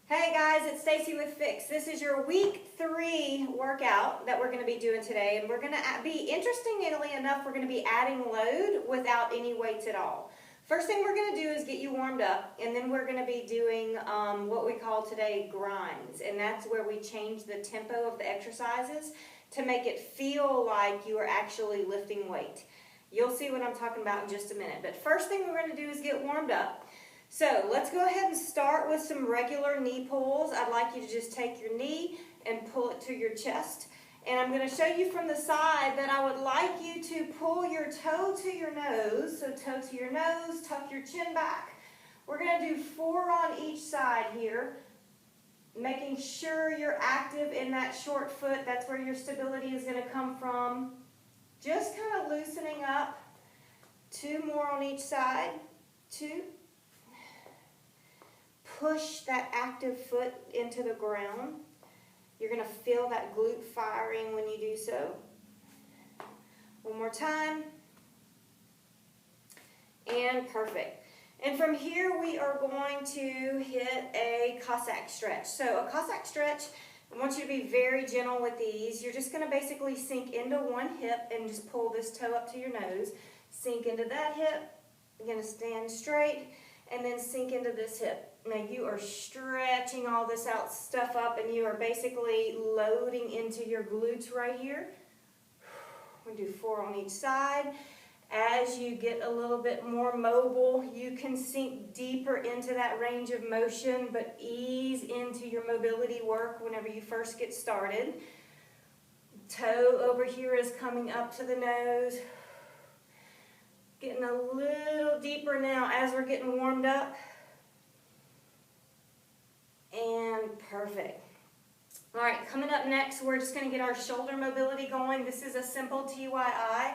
Hey guys, it's Stacy with FiXX. This is your week 3 workout that we're going to be doing today, and we're going to be, interestingly enough, we're going to be adding load without any weights at all. First thing we're going to do is get you warmed up, and then we're going to be doing what we call today grinds, and that's where we change the tempo of the exercises to make it feel like you are actually lifting weight. You'll see what I'm talking about in just a minute, but first thing we're going to do is get warmed up. So let's go ahead and start with some regular knee pulls. I'd like you to just take your knee and pull it to your chest. And I'm going to show you from the side that I would like you to pull your toe to your nose. So toe to your nose, tuck your chin back. We're going to do 4 on each side here, making sure you're active in that short foot. That's where your stability is going to come from. Just kind of loosening up. 2 more on each side. 2. Push that active foot into the ground. You're going to feel that glute firing when you do so. One more time. And perfect. And from here we are going to hit a Cossack stretch. So a Cossack stretch, I want you to be very gentle with these. You're just going to basically sink into one hip and just pull this toe up to your nose. Sink into that hip. You're going to stand straight and then sink into this hip. Now you are stretching all this out stuff up, and you are basically loading into your glutes right here. We do 4 on each side. As you get a little bit more mobile, you can sink deeper into that range of motion, but ease into your mobility work whenever you first get started. Toe over here is coming up to the nose. Getting a little deeper now as we're getting warmed up. And perfect. All right, coming up next, we're just going to get our shoulder mobility going. This is a simple TYI.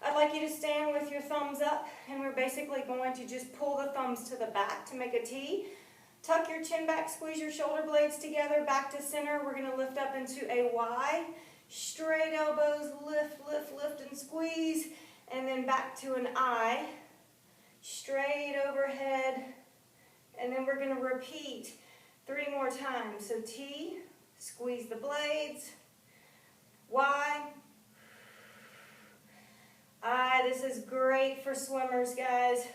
I'd like you to stand with your thumbs up, and we're basically going to just pull the thumbs to the back to make a T. Tuck your chin back, squeeze your shoulder blades together, back to center. We're going to lift up into a Y. Straight elbows, lift, lift, lift, and squeeze. And then back to an I. Straight overhead. And then we're going to repeat 3 more times. So T, squeeze the blades. Y, I. This is great for swimmers, guys.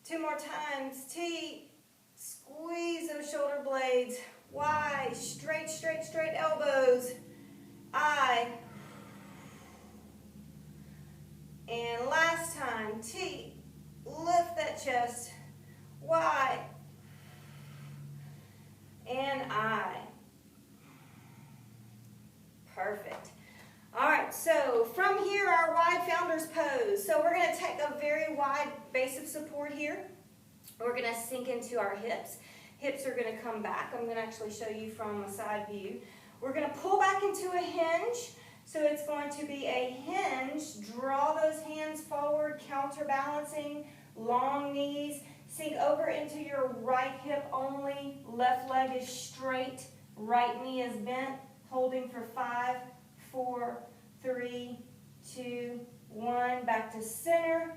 2 more times. T, squeeze those shoulder blades. Y, straight, straight, straight elbows. I. And last time. T, lift that chest. Y. And I. Perfect. All right, so from here, our wide founder's pose. So we're going to take a very wide base of support here. We're going to sink into our hips. Hips are going to come back. I'm going to actually show you from a side view. We're going to pull back into a hinge. So it's going to be a hinge. Draw those hands forward, counterbalancing, long knees. Sink over into your right hip only. Left leg is straight. Right knee is bent. Holding for 5, 4, 3, 2, 1. Back to center.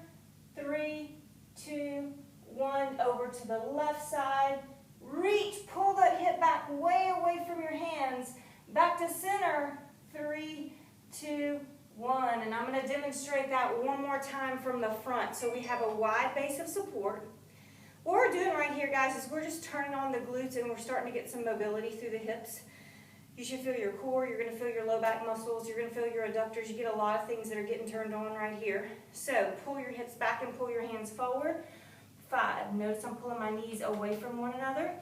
3, 2, 1. Over to the left side. Reach. Pull that hip back way away from your hands. Back to center. 3, 2, 1. And I'm going to demonstrate that one more time from the front. So we have a wide base of support. What we're doing right here, guys, is we're just turning on the glutes, and we're starting to get some mobility through the hips. You should feel your core. You're going to feel your low back muscles. You're going to feel your adductors. You get a lot of things that are getting turned on right here. So pull your hips back and pull your hands forward. 5. Notice I'm pulling my knees away from one another.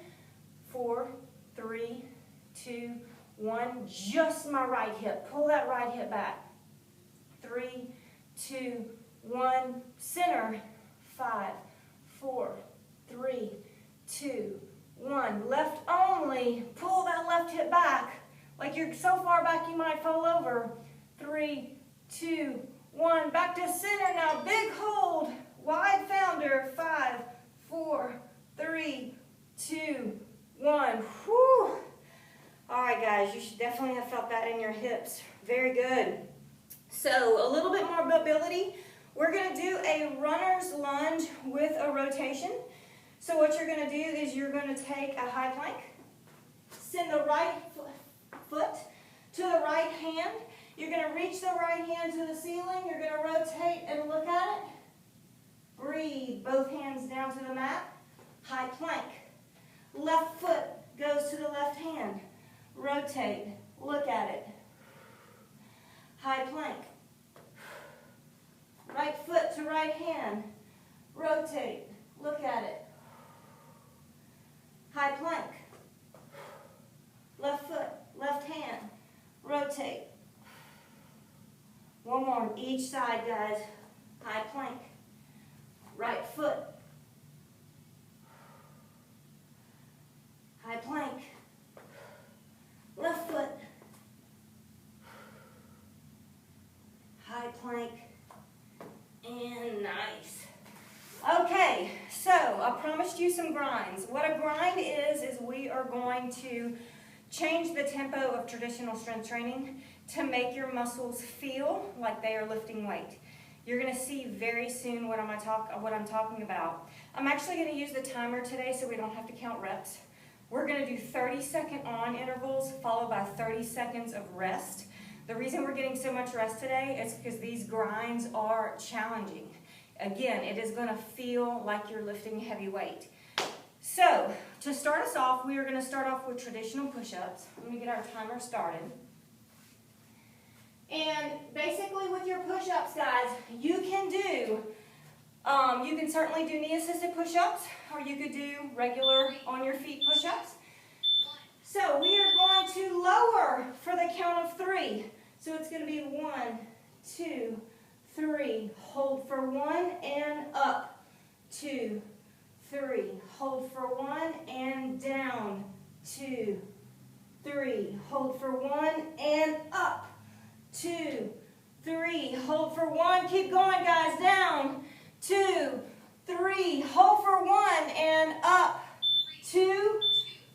4, 3, 2, 1. Just my right hip. Pull that right hip back. 3, 2, 1. Center. 5, 4, 3, 2, 1. Left only. Pull that left hip back. Like you're so far back you might fall over. 3, 2, 1. Back to center now. Big hold. Wide founder. 5, 4, 3, 2, 1. Whew. All right, guys. You should definitely have felt that in your hips. Very good. So a little bit more mobility. We're going to do a runner's lunge with a rotation. So what you're going to do is you're going to take a high plank, send the right foot to the right hand. You're going to reach the right hand to the ceiling. You're going to rotate and look at it. Breathe. Both hands down to the mat. High plank. Left foot goes to the left hand. Rotate. Look at it. High plank. Right foot to right hand. Rotate. Look at it. High plank. Left foot, left hand. Rotate. One more on each side, guys. High plank. Right foot. High plank. Left foot. High plank. And nice. Okay, so I promised you some grinds. What a grind is we are going to change the tempo of traditional strength training to make your muscles feel like they are lifting weight. You're going to see very soon what I'm talking about. I'm actually going to use the timer today so we don't have to count reps. We're going to do 30-second on intervals followed by 30 seconds of rest. The reason we're getting so much rest today is because these grinds are challenging. Again, it is going to feel like you're lifting heavy weight. So, to start us off, we are going to start off with traditional push-ups. Let me get our timer started. And basically with your push-ups, guys, you can certainly do knee-assisted push-ups, or you could do regular on-your-feet push-ups. So we are going to lower for the count of 3. So it's going to be 1, 2, 3. Hold for 1 and up. 2, 3. Hold for 1 and down. 2, 3. Hold for 1 and up. 2, 3. Hold for 1. Keep going, guys. Down. 2, 3. Hold for 1 and up. 2,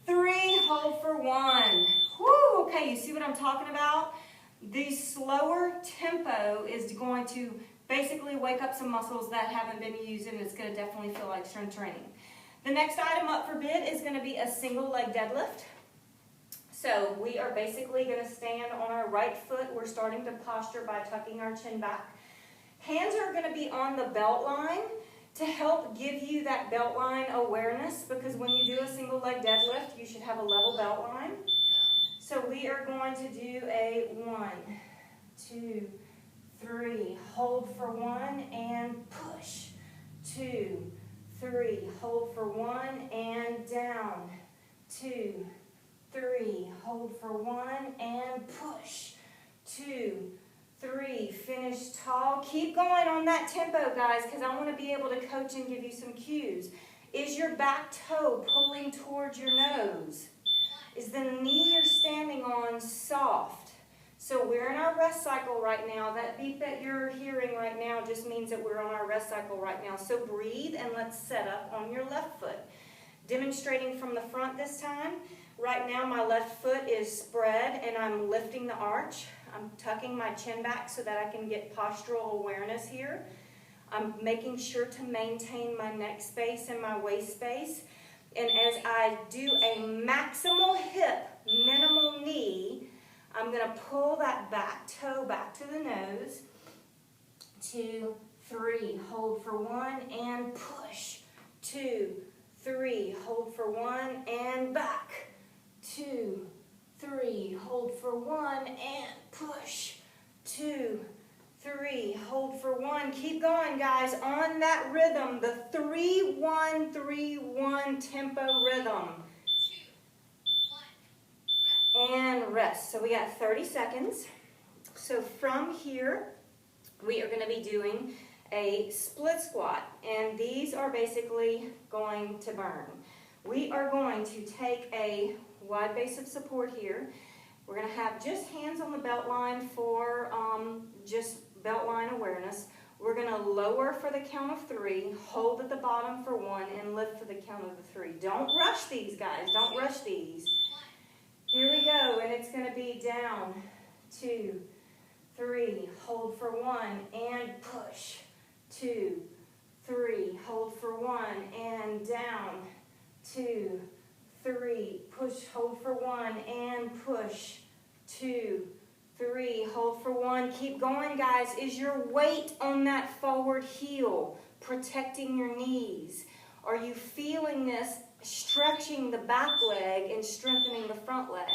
3. Hold for 1. Woo! Okay, you see what I'm talking about? The slower tempo is going to basically wake up some muscles that haven't been used, and it's going to definitely feel like strength training. The next item up for bid is going to be a single leg deadlift. So we are basically going to stand on our right foot. We're starting to posture by tucking our chin back. Hands are going to be on the belt line to help give you that belt line awareness, because when you do a single leg deadlift, you should have a level belt line. So we are going to do a 1, 2, 3. Hold for 1 and push. 2, 3. Hold for 1 and down. 2, 3. Hold for 1 and push. 2, 3. Finish tall. Keep going on that tempo, guys, because I want to be able to coach and give you some cues. Is your back toe pulling towards your nose? Is the knee you're standing on soft? So we're in our rest cycle right now. That beep that you're hearing right now just means that we're on our rest cycle right now. So breathe and let's set up on your left foot. Demonstrating from the front this time. Right now my left foot is spread and I'm lifting the arch. I'm tucking my chin back so that I can get postural awareness here. I'm making sure to maintain my neck space and my waist space. And as I do a maximal hip, minimal knee, I'm going to pull that back toe back to the nose. 2, 3. Hold for 1 and push. 2, 3. Hold for 1 and back. 2, 3. Hold for 1 and push. 2, 3. Hold for 1. Keep going, guys, on that rhythm, the 3-1-3-1 tempo rhythm. And rest. So we got 30 seconds. So from here, we are going to be doing a split squat, and these are basically going to burn. We are going to take a wide base of support here. We're going to have just hands on the belt line for just belt line awareness. We're going to lower for the count of 3, hold at the bottom for 1, and lift for the count of the 3. Don't rush these, guys. Don't rush these. Here we go, and it's going to be down, 2, 3, hold for 1, and push. 2, 3, hold for 1, and down, 2, 3, push, hold for 1, and push, 2, 3, hold for 1. Keep going, guys. Is your weight on that forward heel protecting your knees? Are you feeling this stretching the back leg and strengthening the front leg?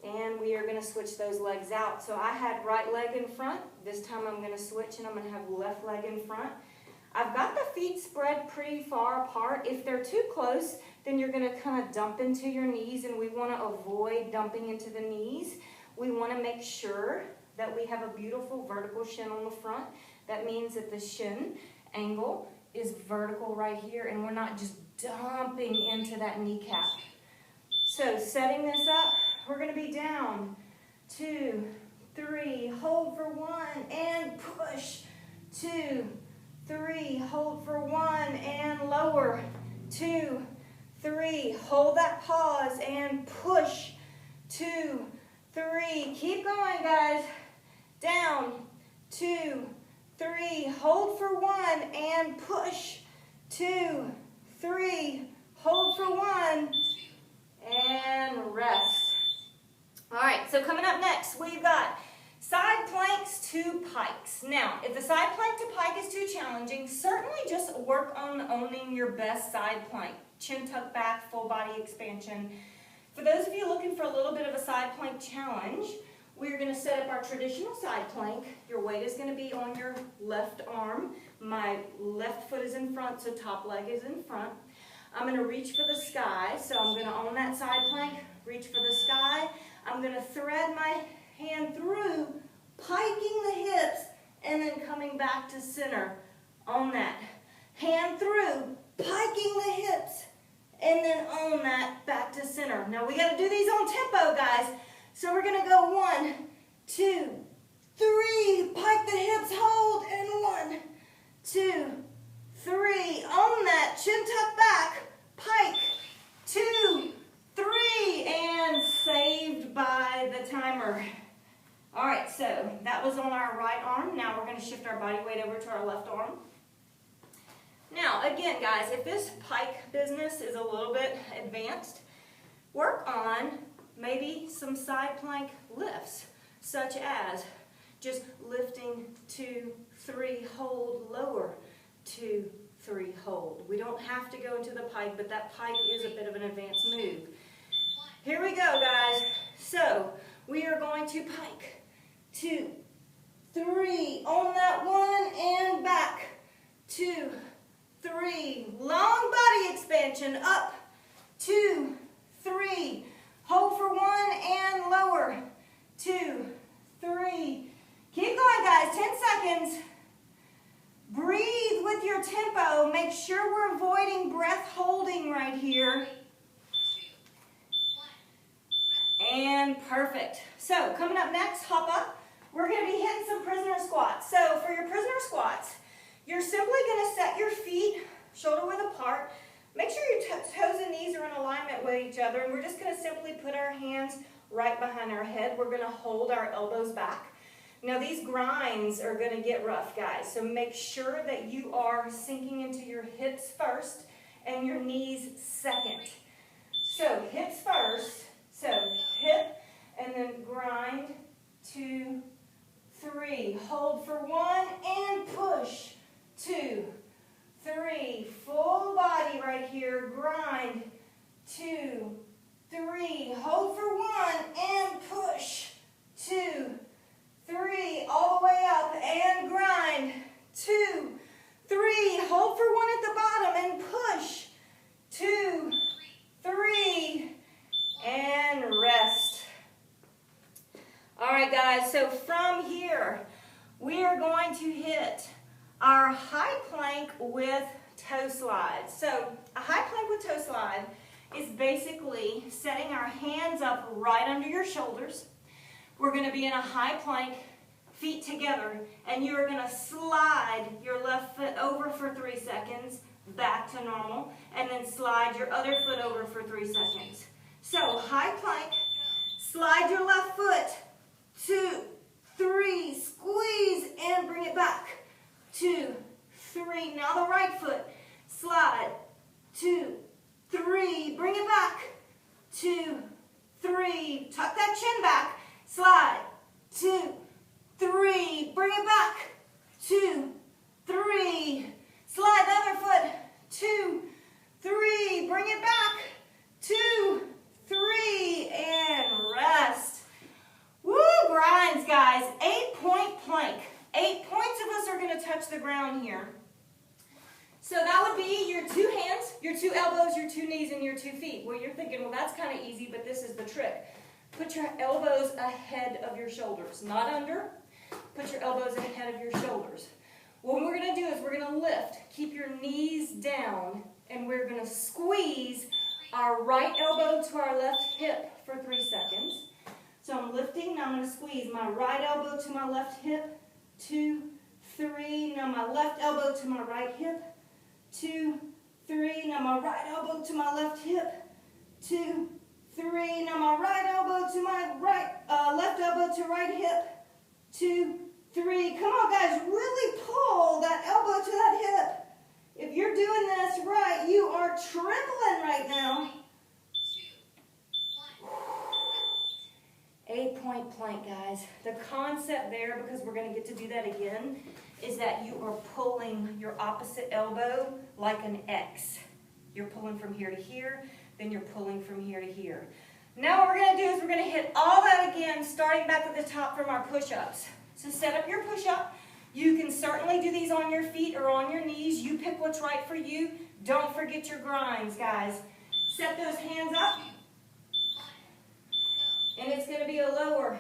And we are going to switch those legs out. So I had right leg in front. This time I'm going to switch and I'm going to have left leg in front. I've got the feet spread pretty far apart. If they're too close, then you're going to kind of dump into your knees, and we want to avoid dumping into the knees. We want to make sure that we have a beautiful vertical shin on the front. That means that the shin angle is vertical right here, and we're not just dumping into that kneecap. So setting this up, we're going to be down, 2, 3, hold for 1, and push, 2, 3, hold for 1, and lower, 2, 3, hold that pause, and push, 2, 3, keep going, guys, down, 2, 3, hold for 1, and push, 2, 3, hold for 1, and rest. All right, so coming up next, we've got side planks to pikes. Now, if the side plank to pike is too challenging, certainly just work on owning your best side plank. Chin tuck back, full body expansion. For those of you looking for a little bit of a side plank challenge, we're going to set up our traditional side plank. Your weight is going to be on your left arm. My left foot is in front, so top leg is in front. I'm going to reach for the sky, so I'm going to own that side plank, reach for the sky. I'm going to thread my hand through, piking the hips, and then coming back to center on that. Hand through, piking the hips, and then on that back to center. Now we got to do these on tempo, guys. So we're going to go 1, 2, 3, pike the hips, hold, and 1, 2, 3, own that, chin tuck back, pike, 2, 3, and saved by the timer. All right, so that was on our right arm. Now we're going to shift our body weight over to our left arm. Now, again, guys, if this pike business is a little bit advanced, work on maybe some side plank lifts, such as just lifting 2, 3, hold, lower, 2, 3, hold. We don't have to go into the pike, but that pike is a bit of an advanced move. Here we go, guys. So we are going to pike, 2, 3, on that 1, and back, 2, 3, long body expansion, up, 2, 3, hold for 1, and lower, 2, 3, keep going, guys, 10 seconds. Breathe with your tempo. Make sure we're avoiding breath holding right here. And perfect. So coming up next, hop up. We're going to be hitting some prisoner squats. So for your prisoner squats, you're simply going to set your feet shoulder width apart. Make sure your toes and knees are in alignment with each other. And we're just going to simply put our hands right behind our head. We're going to hold our elbows back. Now these grinds are going to get rough, guys, so make sure that you are sinking into your hips first and your knees second. So hips first, so hip and then grind, 2, 3, hold for 1 and push, 2, 3, full body right here, grind, 2, 3, hold for 1 and push, 2, 3, all the way up and grind, 2, 3, hold for 1 at the bottom and push, 2, 3, and rest. All right, guys, so from here, we are going to hit our high plank with toe slides. So a high plank with toe slide is basically setting our hands up right under your shoulders. We're going to be in a high plank, feet together, and you're going to slide your left foot over for 3 seconds, back to normal, and then slide your other foot over for 3 seconds. So high plank, slide your left foot, 2, 3, squeeze, and bring it back, 2, 3. Now the right foot. Slide. 2, 3. Bring it back. 2, 3. Tuck that chin back. Slide. 2, 3. Bring it back. 2, 3. Slide the other foot. 2, 3. Bring it back. 2, 3. And rest. Woo, grinds, guys. 8-point plank. 8 points of us are going to touch the ground here. So that would be your 2 hands, your 2 elbows, your 2 knees, and your 2 feet. Well, you're thinking, well, that's kind of easy, but this is the trick. Put your elbows ahead of your shoulders, not under. Put your elbows ahead of your shoulders. What we're going to do is we're going to lift. Keep your knees down, and we're going to squeeze our right elbow to our left hip for 3 seconds. So I'm lifting, now I'm going to squeeze my right elbow to my left hip. 2, 3. Now my left elbow to my right hip. 2, 3. Now my right elbow to my left hip. 2, 3. Now my right elbow to my left elbow to right hip. 2, 3. Come on, guys. Really pull that elbow to that hip. If you're doing this right, you are trembling right now. 8-point plank, guys. The concept there, because we're going to get to do that again, is that you are pulling your opposite elbow like an X. You're pulling from here to here, then you're pulling from here to here. Now what we're going to do is we're going to hit all that again, starting back at the top from our push-ups. So set up your push-up. You can certainly do these on your feet or on your knees. You pick what's right for you. Don't forget your grinds, guys. Set those hands up. And it's going to be a lower.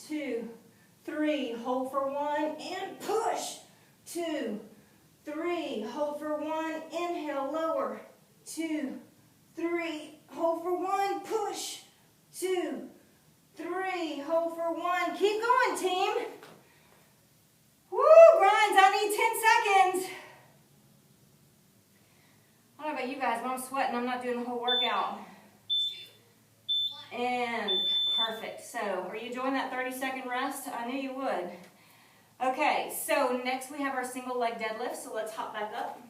2, 3. Hold for 1 and push. 2, 3. Hold for 1. Inhale, lower. 2, 3. Hold for 1. Push. 2, 3. Hold for 1. Keep going, team. Woo, grinds. I need 10 seconds. I don't know about you guys, when I'm sweating, I'm not doing the whole workout. And perfect. So, are you enjoying that 30-second rest? I knew you would. Okay, so next we have our single leg deadlift, so let's hop back up.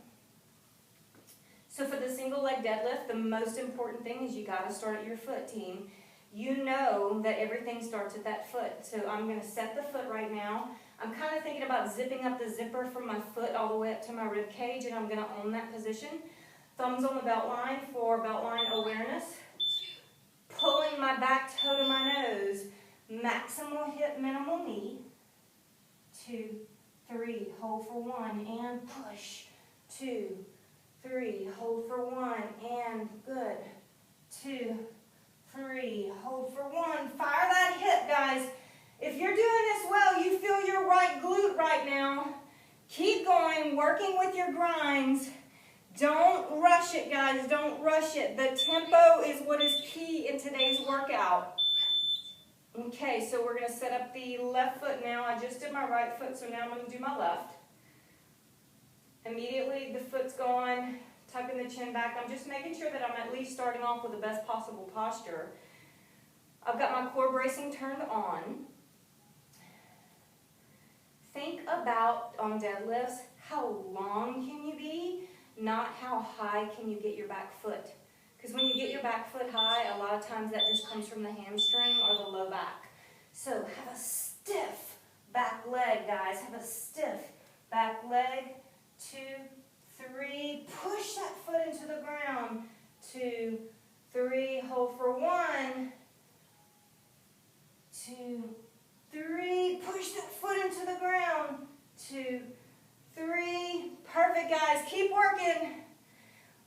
So for the single leg deadlift, the most important thing is you got to start at your foot, team. You know that everything starts at that foot. So I'm going to set the foot right now. I'm kind of thinking about zipping up the zipper from my foot all the way up to my rib cage, and I'm going to own that position. Thumbs on the belt line for belt line awareness. Pulling my back toe to my nose. Maximal hip, minimal knee. 2, 3, hold for 1, and push. 2, 3, hold for 1, and good. 2, 3, hold for 1. Fire that hip, guys. If you're doing this well, you feel your right glute right now. Keep going, working with your grinds. Don't rush it, guys. Don't rush it. The tempo is what is key in today's workout. Okay, so we're going to set up the left foot now. I just did my right foot, so now I'm going to do my left. Immediately, the foot's going, tucking the chin back. I'm just making sure that I'm at least starting off with the best possible posture. I've got my core bracing turned on. Think about, on deadlifts, how long can you be, not how high can you get your back foot. Because when you get your back foot high, a lot of times that just comes from the hamstring or the low back. So have a stiff back leg, guys. Have a stiff back leg. 2, 3. Push that foot into the ground. 2, 3. Hold for 1. 2, 3. Push that foot into the ground. 2, 3. Perfect, guys. Keep working.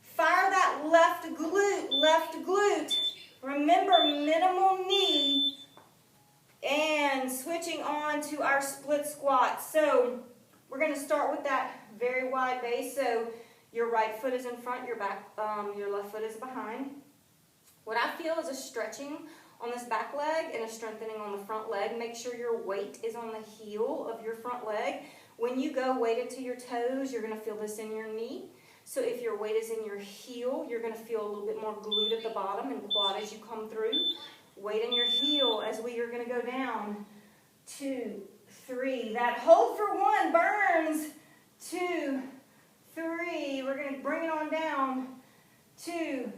Fire that left glute, left glute. Remember, minimal knee. And switching on to our split squat. So we're going to start with that very wide base. So your right foot is in front, your left foot is behind. What I feel is a stretching on this back leg and a strengthening on the front leg. Make sure your weight is on the heel of your front leg. When you go weighted to your toes, you're going to feel this in your knee. So if your weight is in your heel, you're going to feel a little bit more glute at the bottom and quad as you come through. Weight in your heel as we are going to go down. 2, 3. That hold for 1 burns. 2, 3. We're going to bring it on down. 2,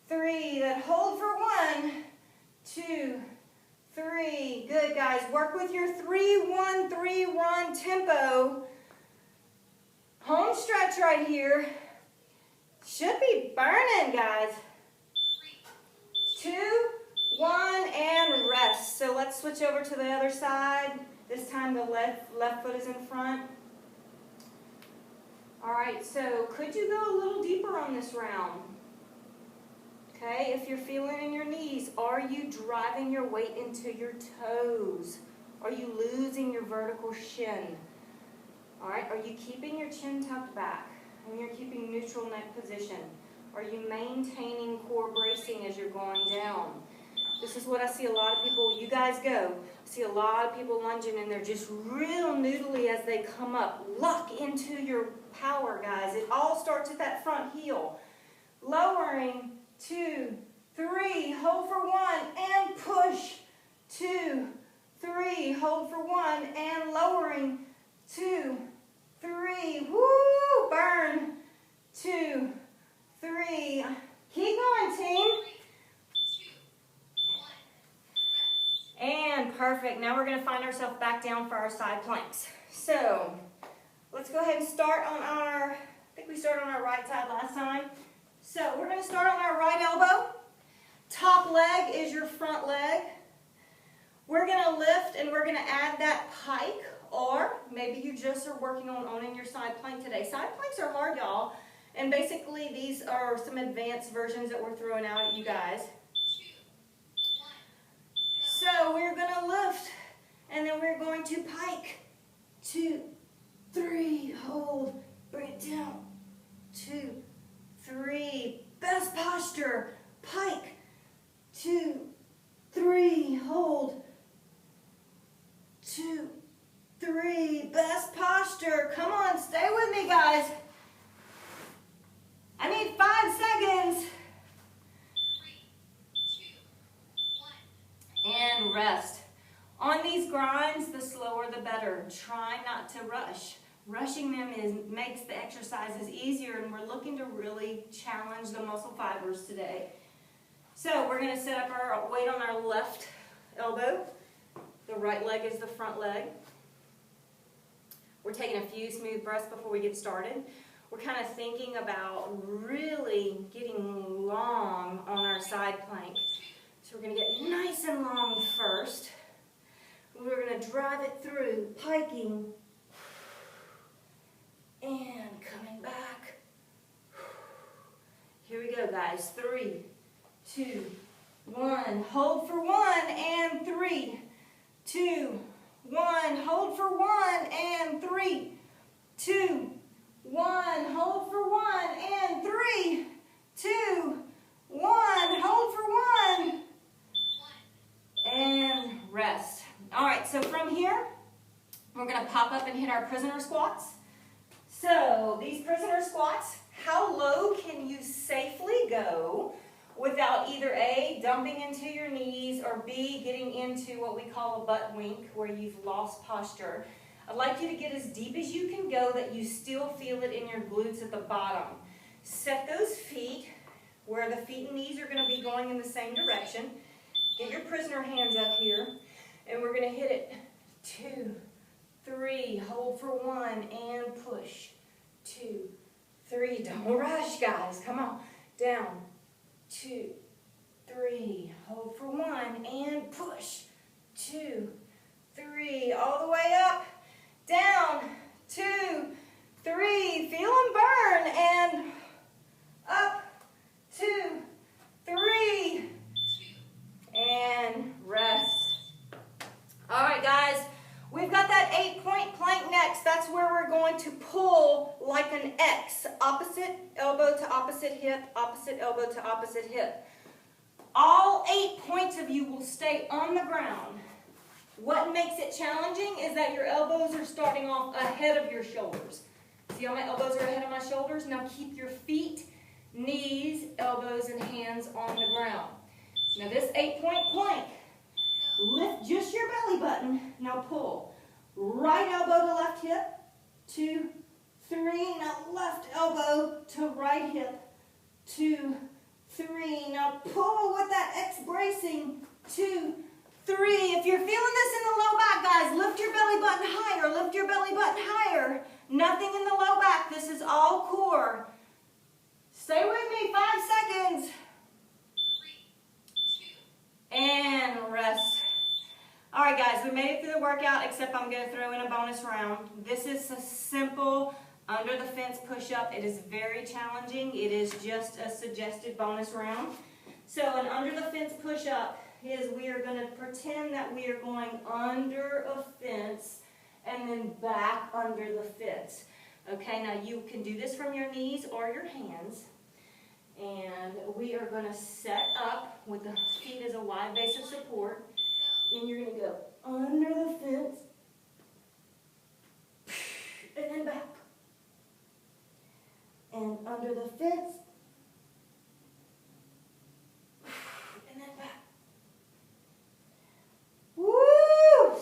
3. Then hold for 1, 2, 3. Good, guys. Work with your 3-1-3-1 tempo. Home stretch right here. Should be burning, guys. 2, 1, and rest. So let's switch over to the other side. This time the left foot is in front. All right, so could you go a little deeper on this round? Okay, if you're feeling in your knees, are you driving your weight into your toes? Are you losing your vertical shin? All right, are you keeping your chin tucked back? And you're keeping neutral neck position? Are you maintaining core bracing as you're going down? This is what I see a lot of people, you guys go, I see a lot of people lunging and they're just real noodly as they come up. Lock into your power, guys. It all starts at that front heel. Lowering, 2, 3, hold for 1, and push. 2, 3, hold for 1, and lowering. 2, 3, woo, burn. 2, 3, keep going, team. And perfect. Now we're going to find ourselves back down for our side planks. So let's go ahead and start on our, I think we started on our right side last time. So we're going to start on our right elbow. Top leg is your front leg. We're going to lift and we're going to add that pike, or maybe you just are working on owning your side plank today. Side planks are hard, y'all. And basically these are some advanced versions that we're throwing out at you guys. So we're going to lift, and then we're going to pike. 2, 3, hold, bring it down. 2, 3, best posture, pike. 2, 3, hold. 2, 3, best posture. Come on, stay with me, guys. I need 5 seconds. And rest. On these grinds, the slower the better. Try not to rush. Rushing them makes the exercises easier, and we're looking to really challenge the muscle fibers today. So we're going to set up our weight on our left elbow. The right leg is the front leg. We're taking a few smooth breaths before we get started. We're kind of thinking about really getting long on our side plank. So we're going to get nice and long first. We're going to drive it through, piking, and coming back. Here we go, guys. 3, 2, 1. Hold for 1, and 3, 2, 1. Hold for 1, and 3, 2, 1. Hold for 1, and 3, 2, 1. Hold for 1. And rest. All right, so from here, we're going to pop up and hit our prisoner squats. So these prisoner squats, how low can you safely go without either A, dumping into your knees, or B, getting into what we call a butt wink, where you've lost posture. I'd like you to get as deep as you can go that you still feel it in your glutes at the bottom. Set those feet where the feet and knees are going to be going in the same direction. Get your prisoner hands up here, and we're going to hit it. 2, 3, hold for 1, and push. 2, 3, don't rush, guys. Come on. Down. 2, 3, hold for 1, and push. 2, 3, all the way up. Down. 2, 3, feel them burn, and up. 2, 3, and rest. All right, guys, we've got that 8-point plank next. That's where we're going to pull like an X, opposite elbow to opposite hip, opposite elbow to opposite hip. All 8 points of you will stay on the ground. What makes it challenging is that your elbows are starting off ahead of your shoulders. See how my elbows are ahead of my shoulders? Now keep your feet, knees, elbows, and hands on the ground. Now this 8-point plank, lift just your belly button. Now pull. Right elbow to left hip. 2, 3. Now left elbow to right hip. 2, 3. Now pull with that X bracing. 2, 3. If you're feeling this in the low back, guys, lift your belly button higher. Lift your belly button higher. Nothing in the low back. This is all core. Stay with me. 5 seconds. 3, 2. And rest. All right, guys, we made it through the workout, except I'm going to throw in a bonus round. This is a simple under the fence push-up. It is very challenging. It is just a suggested bonus round. So an under the fence push-up is we are going to pretend that we are going under a fence and then back under the fence. Okay, now you can do this from your knees or your hands. And we are going to set up with the feet as a wide base of support. And you're going to go under the fence and then back. And under the fence and then back. Woo!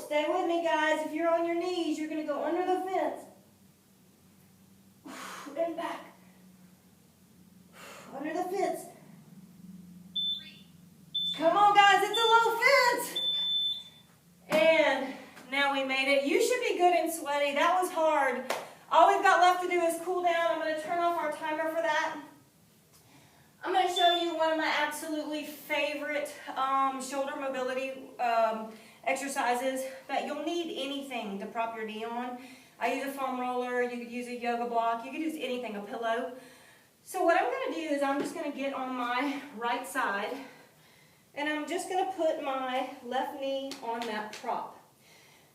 Stay with me, guys. If you're on your knees, you're going to go under the fence and back. Under the fence. Come on, guys. It's a low fence. And now we made it. You should be good and sweaty. That was hard. All we've got left to do is cool down. I'm going to turn off our timer for that. I'm going to show you one of my absolutely favorite shoulder mobility exercises that you'll need anything to prop your knee on. I use a foam roller. You could use a yoga block. You could use anything, a pillow. So what I'm going to do is I'm just going to get on my right side. And I'm just going to put my left knee on that prop.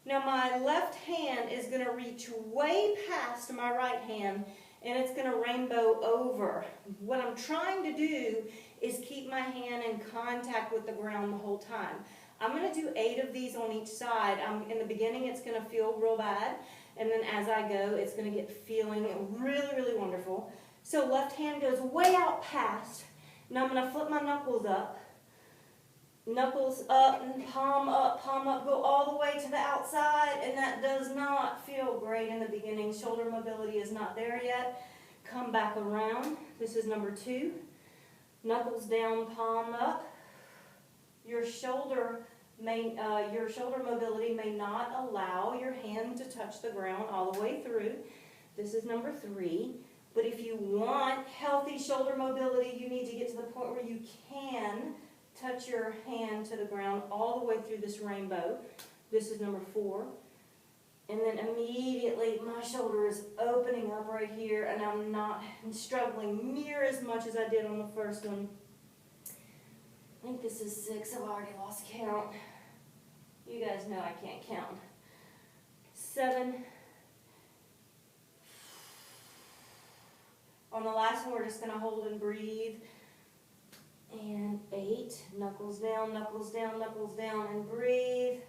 Now my left hand is going to reach way past my right hand and it's going to rainbow over. What I'm trying to do is keep my hand in contact with the ground the whole time. I'm going to do 8 of these on each side. In the beginning it's going to feel real bad, and then as I go it's going to get feeling really, really wonderful. So left hand goes way out past. Now I'm going to flip my knuckles up. Knuckles up and palm up, go all the way to the outside, and that does not feel great in the beginning. Shoulder mobility is not there yet. Come back around. This is number 2. Knuckles down, palm up. Your shoulder mobility may not allow your hand to touch the ground all the way through. This is number 3. But if you want healthy shoulder mobility, you need to get to the point where you can touch your hand to the ground all the way through this rainbow. This is number 4. And then immediately my shoulder is opening up right here, and I'm not struggling near as much as I did on the first one. I think this is 6. I've already lost count. You guys know I can't count. 7. On the last one, we're just going to hold and breathe. And 8, knuckles down, and breathe.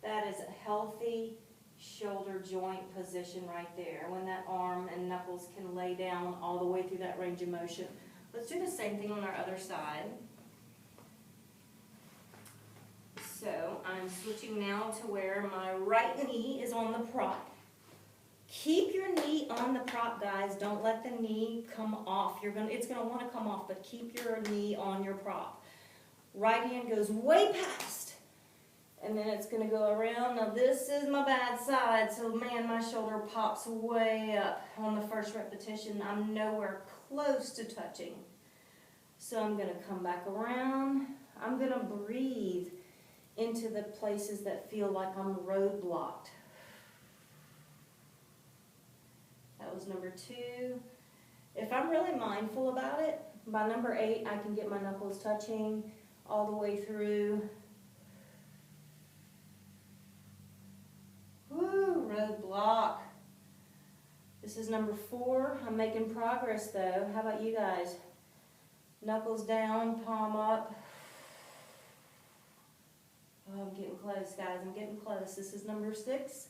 That is a healthy shoulder joint position right there, when that arm and knuckles can lay down all the way through that range of motion. Let's do the same thing on our other side. So I'm switching now to where my right knee is on the prop. Keep your knee on the prop, guys. Don't let the knee come off. It's gonna want to come off, but keep your knee on your prop. Right hand goes way past, and then it's gonna go around. Now this is my bad side, so man, my shoulder pops way up on the first repetition. I'm nowhere close to touching. So I'm gonna come back around. I'm gonna breathe into the places that feel like I'm roadblocked. That was number 2. If I'm really mindful about it, by number 8, I can get my knuckles touching all the way through. Woo, roadblock. This is number 4. I'm making progress though. How about you guys? Knuckles down, palm up. Oh, I'm getting close, guys. I'm getting close. This is number 6.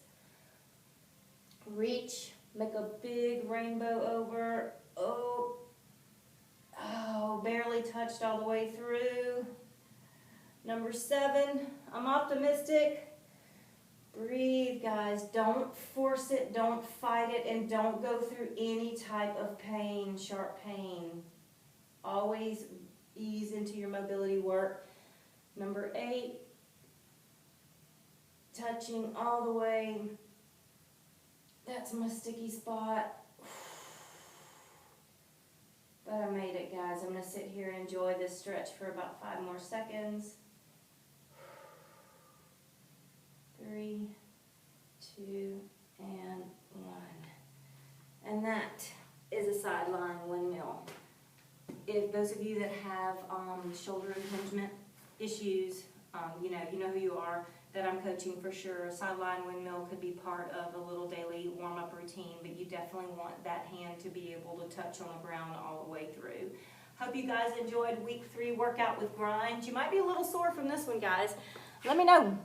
Reach. Make a big rainbow over. Oh, barely touched all the way through. Number 7, I'm optimistic. Breathe, guys. Don't force it, don't fight it, and don't go through any type of pain, sharp pain. Always ease into your mobility work. Number 8, touching all the way. That's my sticky spot. But I made it, guys. I'm going to sit here and enjoy this stretch for about 5 more seconds. 3, 2, and 1. And that is a sideline windmill. If those of you that have shoulder impingement issues, you know who you are, that I'm coaching for sure. A sideline windmill could be part of a little daily warm-up routine, but you definitely want that hand to be able to touch on the ground all the way through. Hope you guys enjoyed week 3 workout with grind. You might be a little sore from this one, guys. Let me know.